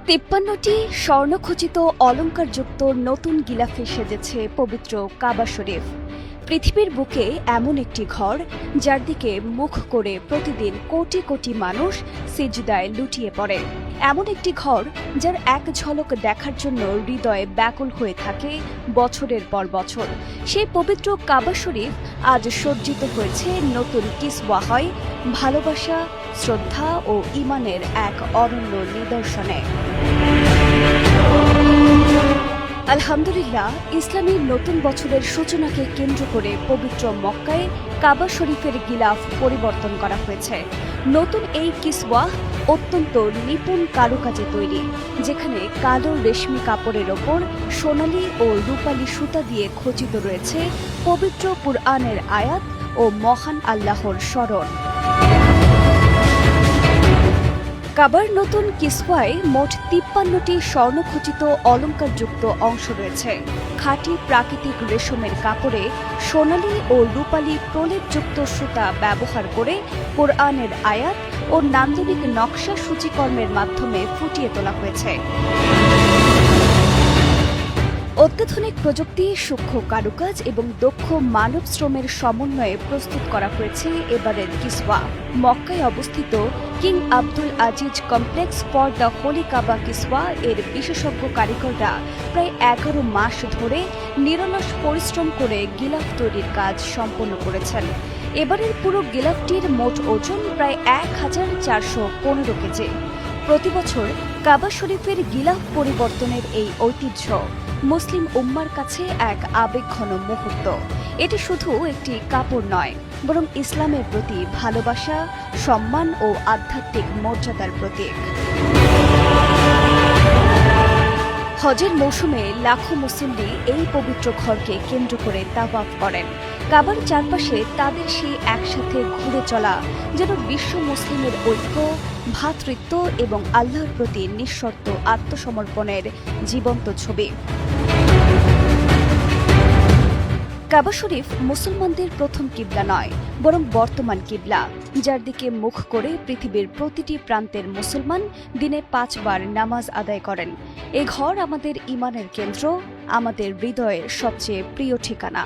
৫৩টি স্বর্ণখচিত অলংকারযুক্ত নতুন গিলাফে সেজেছে পবিত্র কাবা শরীফ। পৃথিবীর বুকে এমন একটি ঘর যার দিকে মুখ করে প্রতিদিন কোটি কোটি মানুষ সিজদায় লুটিয়ে পড়ে। এমন একটি ঘর যার এক ঝলক দেখার জন্য হৃদয়ে ব্যাকুল হয়ে থাকে বছরের পর বছর। সেই পবিত্র কাবা শরীফ আজ সজ্জিত হয়েছে নতুন কিসওয়া হয় ভালোবাসা, শ্রদ্ধা ও ঈমানের এক অনন্য নিদর্শনে। আলহামদুলিল্লাহ, ইসলামী নতুন বছরের সূচনাকে কেন্দ্র করে পবিত্র মক্কায় কাবা শরীফের গিলাফ পরিবর্তন করা হয়েছে। নতুন এই কিসওয়া অত্যন্ত নিপুণ কারুকাজে তৈরি, যেখানে কালো রেশমি কাপড়ের ওপর সোনালী ও রূপালী সুতা দিয়ে খচিত রয়েছে পবিত্র কুরআনের আয়াত ও মহান আল্লাহর স্মরণ। কাবার নতুন কিসওয়ায় মোট ৫৩টি স্বর্ণখচিত অলংকারযুক্ত অংশ রয়েছে। খাঁটি প্রাকৃতিক রেশমের কাপড়ে সোনালী ও রূপালী প্রলেপযুক্ত সুতা ব্যবহার করে কোরআনের আয়াত ও নান্দনিক নকশা সূচিকর্মের মাধ্যমে ফুটিয়ে তোলা হয়েছে। অত্যাধুনিক প্রযুক্তি, সূক্ষ্ম কারুকাজ এবং দক্ষ মানব শ্রমের সমন্বয়ে প্রস্তুত করা হয়েছে এবারের কিসওয়া। মক্কায় অবস্থিত King Abdul Aziz Complex for the Holy Kaaba কিসওয়া এর বিশেষজ্ঞ কারিগররা প্রায় ১১ মাস ধরে নিরলস পরিশ্রম করে গিলাফ তৈরির কাজ সম্পন্ন করেছেন। এবারের পুরো গিলাফটির মোট ওজন প্রায় ১,৪১৫ কেজি। প্রতিবছর কাবা শরীফের গিলাফ পরিবর্তনের এই ঐতিহ্য মুসলিম উম্মার কাছে এক আবেগঘন মুহূর্ত। এটি শুধু একটি কাপড় নয়, বরং ইসলামের প্রতি ভালোবাসা, সম্মান ও আধ্যাত্মিক মর্যাদার প্রতীক। হজের মৌসুমে লাখো মুসল্লি এই পবিত্র ঘরকে কেন্দ্র করে তাওয়াফ করেন। কাবার চারপাশে তাদের সেই একসাথে ঘুরে চলা যেন বিশ্ব মুসলিমের ঐক্য, ভ্রাতৃত্ব এবং আল্লাহর প্রতি নিঃশর্ত আত্মসমর্পণের জীবন্ত ছবি। কাবা শরীফ মুসলমানদের প্রথম কিবলা নয়, বরং বর্তমান কিবলা, যার দিকে মুখ করে পৃথিবীর প্রতিটি প্রান্তের মুসলমান দিনে ৫ বার নামাজ আদায় করেন। এ ঘর আমাদের ঈমানের কেন্দ্র, আমাদের হৃদয়ের সবচেয়ে প্রিয় ঠিকানা।